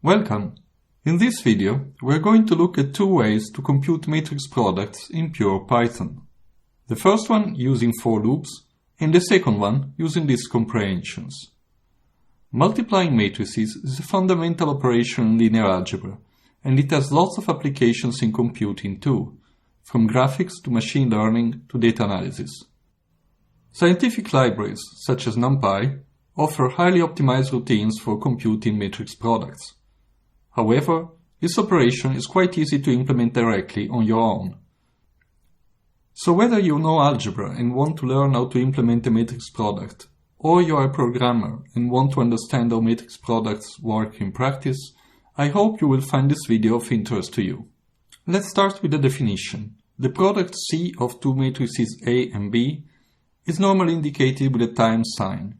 Welcome! In this video, we're going to look at two ways to compute matrix products in pure Python. The first one using for loops, and the second one using list comprehensions. Multiplying matrices is a fundamental operation in linear algebra, and it has lots of applications in computing too, from graphics to machine learning to data analysis. Scientific libraries, such as NumPy, offer highly optimized routines for computing matrix products. However, this operation is quite easy to implement directly on your own. So whether you know algebra and want to learn how to implement a matrix product, or you are a programmer and want to understand how matrix products work in practice, I hope you will find this video of interest to you. Let's start with the definition. The product C of two matrices A and B is normally indicated with a times sign.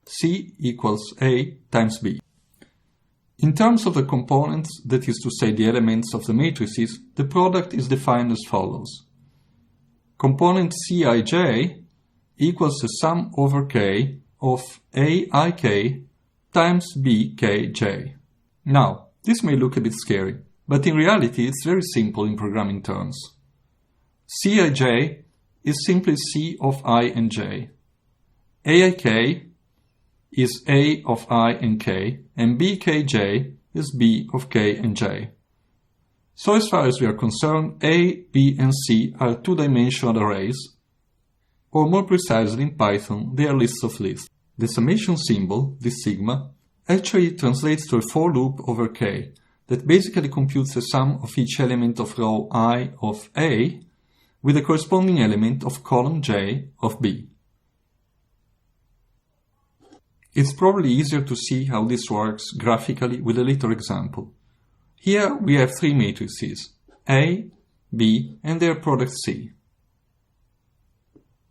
C equals A times B. In terms of the components, that is to say the elements of the matrices, the product is defined as follows. Component Cij equals the sum over k of Aik times Bkj. Now, this may look a bit scary, but in reality it's very simple in programming terms. Cij is simply C of I and j. Aik is A of I and k, and Bkj is B of k and j. So as far as we are concerned, A, B and C are two-dimensional arrays, or more precisely in Python, they are lists of lists. The summation symbol, this sigma, actually translates to a for loop over k, that basically computes the sum of each element of row I of A with the corresponding element of column j of B. It's probably easier to see how this works graphically with a little example. Here we have three matrices, A, B and their product C.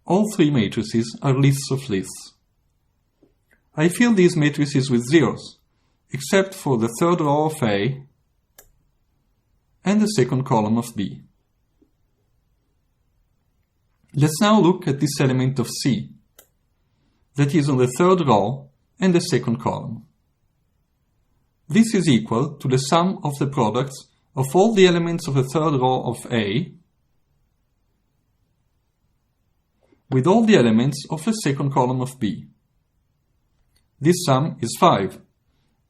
All three matrices are lists of lists. I fill these matrices with zeros, except for the third row of A and the second column of B. Let's now look at this element of C, that is on the third row and the second column. This is equal to the sum of the products of all the elements of the third row of A with all the elements of the second column of B. This sum is 5,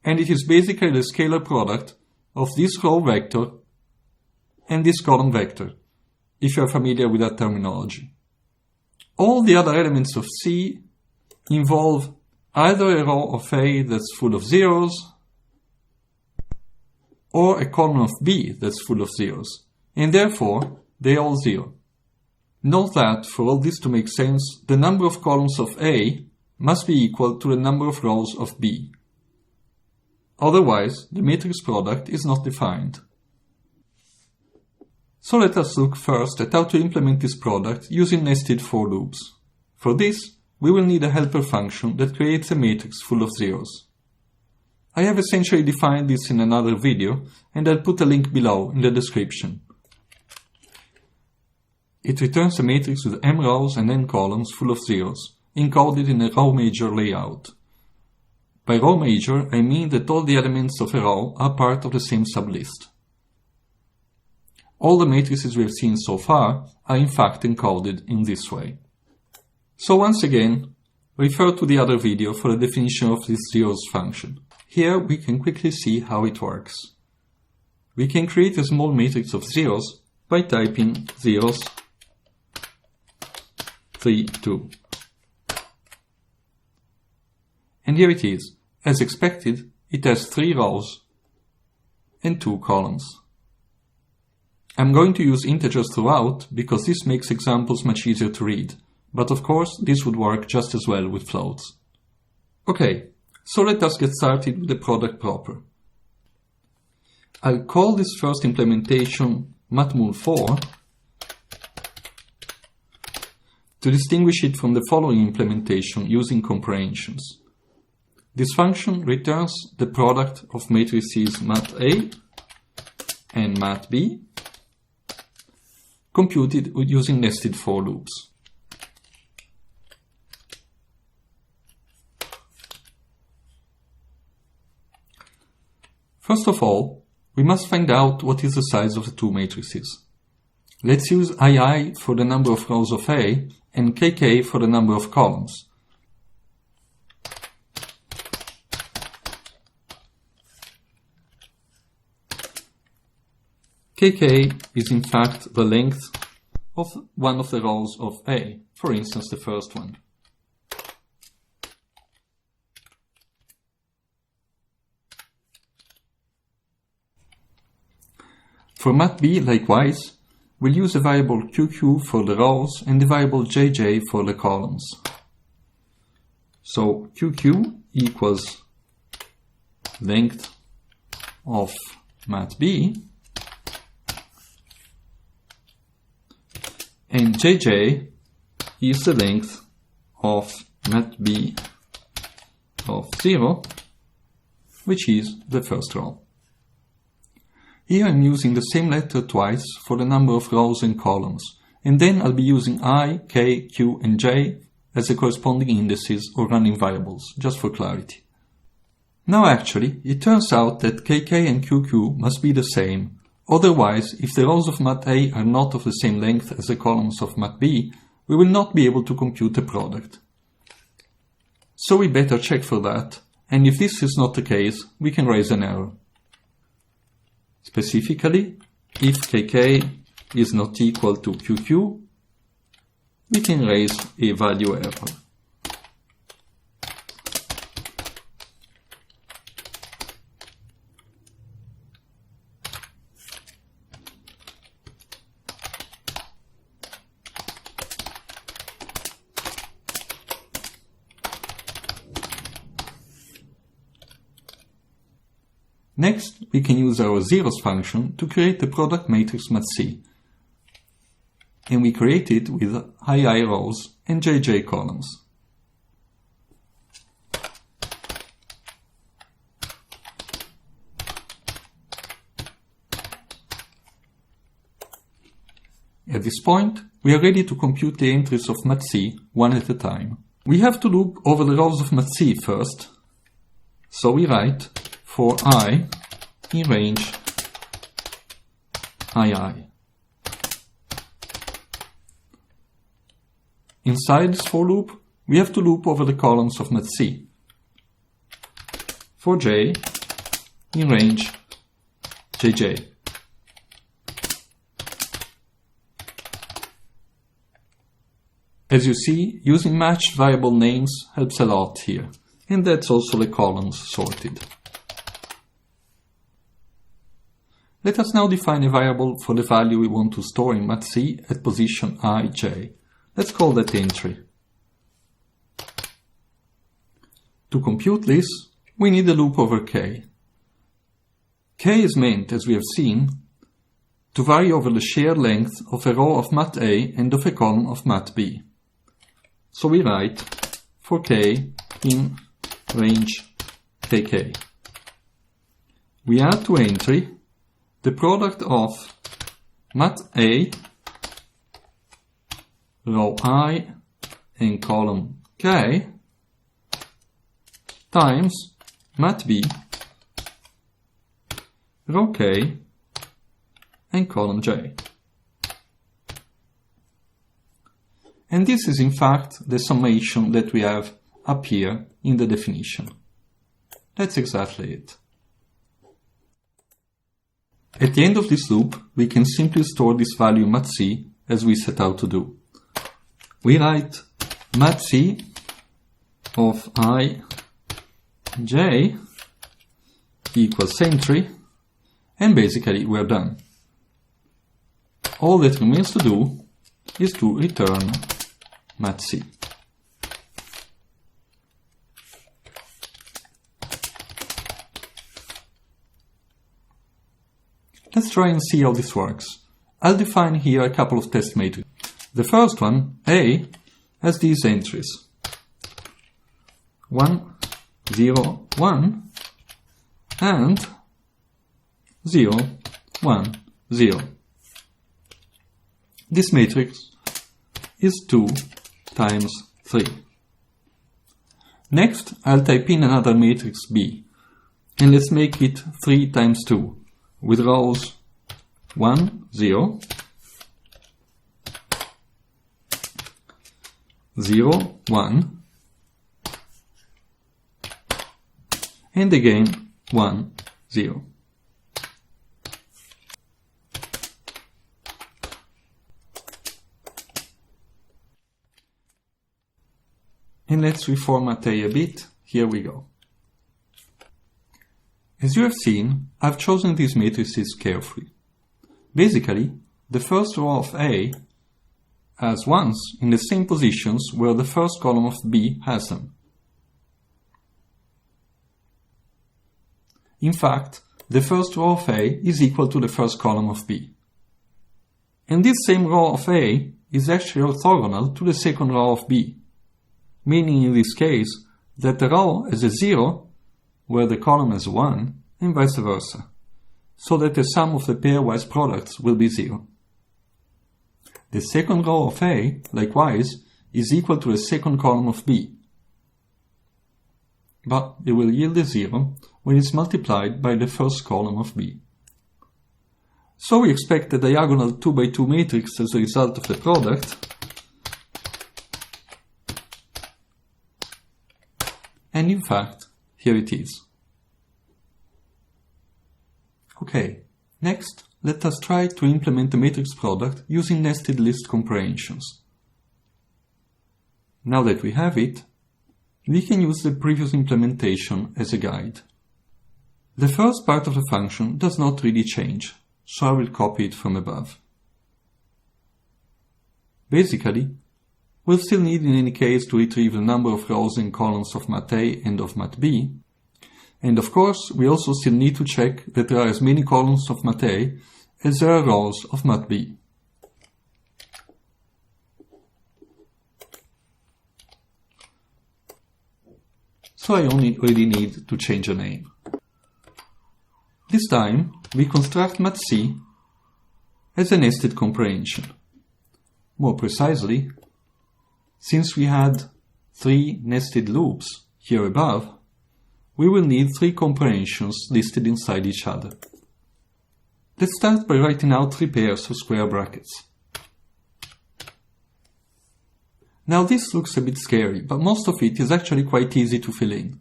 and it is basically the scalar product of this row vector and this column vector, if you are familiar with that terminology. All the other elements of C involve either a row of A that's full of zeros or a column of B that's full of zeros, and therefore they are all zero. Note that, for all this to make sense, the number of columns of A must be equal to the number of rows of B. Otherwise, the matrix product is not defined. So let us look first at how to implement this product using nested for loops. For this, we will need a helper function that creates a matrix full of zeros. I have essentially defined this in another video, and I'll put a link below in the description. It returns a matrix with m rows and n columns full of zeros, encoded in a row major layout. By row major, I mean that all the elements of a row are part of the same sublist. All the matrices we have seen so far are in fact encoded in this way. So once again, refer to the other video for the definition of this zeros function. Here we can quickly see how it works. We can create a small matrix of zeros by typing zeros 3, 2. And here it is. As expected, it has 3 rows and 2 columns. I'm going to use integers throughout because this makes examples much easier to read. But of course, this would work just as well with floats. Okay, so let us get started with the product proper. I'll call this first implementation matmul4 to distinguish it from the following implementation using comprehensions. This function returns the product of matrices mat.A and mat.B computed using nested for loops. First of all, we must find out what is the size of the two matrices. Let's use II for the number of rows of A and KK for the number of columns. KK is in fact the length of one of the rows of A, for instance the first one. For mat B, likewise, we'll use a variable QQ for the rows and the variable JJ for the columns. So QQ equals length of mat B, and JJ is the length of mat B of 0, which is the first row. Here I'm using the same letter twice for the number of rows and columns, and then I'll be using I, K, Q and J as the corresponding indices or running variables, just for clarity. Now actually, it turns out that KK and QQ must be the same. Otherwise, if the rows of mat A are not of the same length as the columns of mat B, we will not be able to compute a product. So we better check for that, and if this is not the case, we can raise an error. Specifically, if KK is not equal to QQ, we can raise a value error. Next, we can use our zeros function to create the product matrix mat C, and we create it with II rows and JJ columns. At this point, we are ready to compute the entries of mat C one at a time. We have to loop over the rows of mat C first, so we write for I in range II. Inside this for loop, we have to loop over the columns of mat C. For J in range JJ. As you see, using matched variable names helps a lot here, and that's also the columns sorted. Let us now define a variable for the value we want to store in mat C at position ij. Let's call that entry. To compute this, we need a loop over k. K is meant, as we have seen, to vary over the shared length of a row of mat A and of a column of mat B. So we write for k in range kk. We add to entry the product of mat A, row I and column k, times mat B, row k and column j. And this is in fact the summation that we have up here in the definition. That's exactly it. At the end of this loop, we can simply store this value mat C as we set out to do. We write mat C of I j equals entry, and basically we're done. All that remains to do is to return mat C. Let's try and see how this works. I'll define here a couple of test matrices. The first one, A, has these entries: 1, 0, 1, and 0, 1, 0. This matrix is 2 times 3. Next, I'll type in another matrix B, and let's make it 3 times 2 with rows 1, 0, 0, 1, and again 1, 0. And let's reformat A bit. Here we go. As you have seen, I've chosen these matrices carefully. Basically, the first row of A has ones in the same positions where the first column of B has them. In fact, the first row of A is equal to the first column of B. And this same row of A is actually orthogonal to the second row of B, meaning in this case that the row has a 0 where the column has 1 and vice versa, so that the sum of the pairwise products will be 0. The second row of A, likewise, is equal to the second column of B, but it will yield a 0 when it's multiplied by the first column of B. So we expect a diagonal 2 by 2 matrix as a result of the product, and in fact, here it is. Okay, next, let us try to implement the matrix product using nested list comprehensions. Now that we have it, we can use the previous implementation as a guide. The first part of the function does not really change, so I will copy it from above. Basically, we'll still need in any case to retrieve the number of rows and columns of mat A and of mat B, and of course we also still need to check that there are as many columns of mat A as there are rows of mat B. So I only really need to change a name. This time we construct mat C as a nested comprehension. More precisely, since we had 3 nested loops here above, we will need 3 comprehensions listed inside each other. Let's start by writing out 3 pairs of square brackets. Now this looks a bit scary, but most of it is actually quite easy to fill in.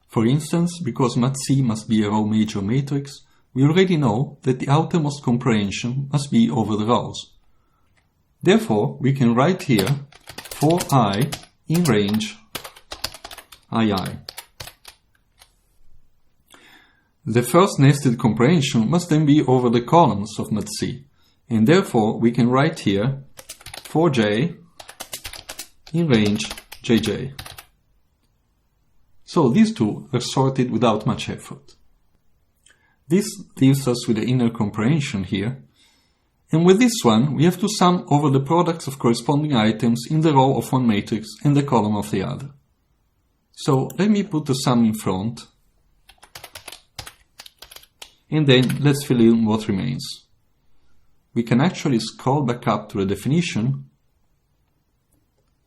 For instance, because mat C must be a row major matrix, we already know that the outermost comprehension must be over the rows. Therefore, we can write here for I in range II. The first nested comprehension must then be over the columns of mat C, and therefore we can write here for j in range jj. So these two are sorted without much effort. This leaves us with the inner comprehension here, and with this one we have to sum over the products of corresponding items in the row of one matrix and the column of the other. So let me put the sum in front, and then let's fill in what remains. We can actually scroll back up to the definition,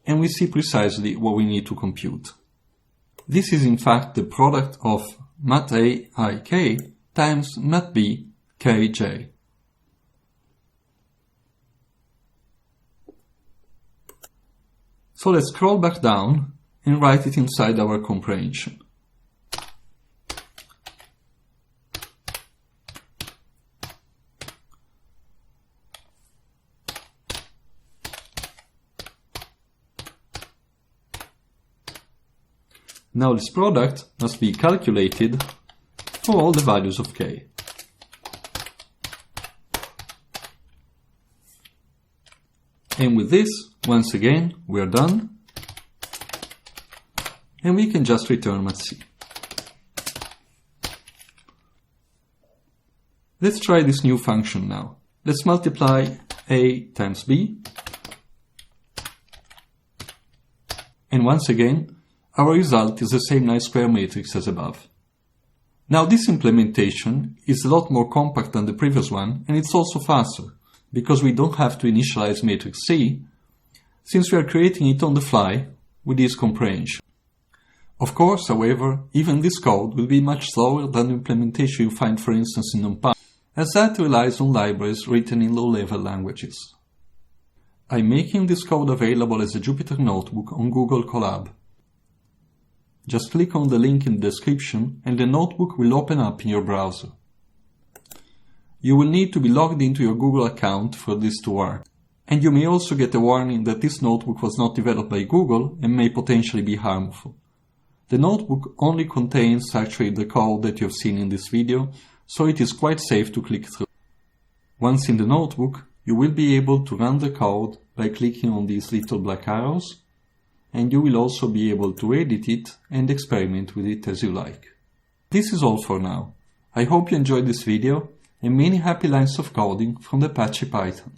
and we see precisely what we need to compute. This is in fact the product of mat A ik times mat B kj. So let's scroll back down and write it inside our comprehension. Now this product must be calculated for all the values of k. And with this, once again, we are done, and we can just return mat C. Let's try this new function now. Let's multiply A times B, and once again, our result is the same nice square matrix as above. Now this implementation is a lot more compact than the previous one, and it's also faster, because we don't have to initialize matrix C, since we are creating it on the fly with this comprehension. Of course, however, even this code will be much slower than the implementation you find for instance in NumPy, as that relies on libraries written in low-level languages. I'm making this code available as a Jupyter Notebook on Google Colab. Just click on the link in the description and the notebook will open up in your browser. You will need to be logged into your Google account for this to work, and you may also get a warning that this notebook was not developed by Google and may potentially be harmful. The notebook only contains actually the code that you have seen in this video, so it is quite safe to click through. Once in the notebook, you will be able to run the code by clicking on these little black arrows, and you will also be able to edit it and experiment with it as you like. This is all for now. I hope you enjoyed this video, and many happy lines of coding from the Apache Python.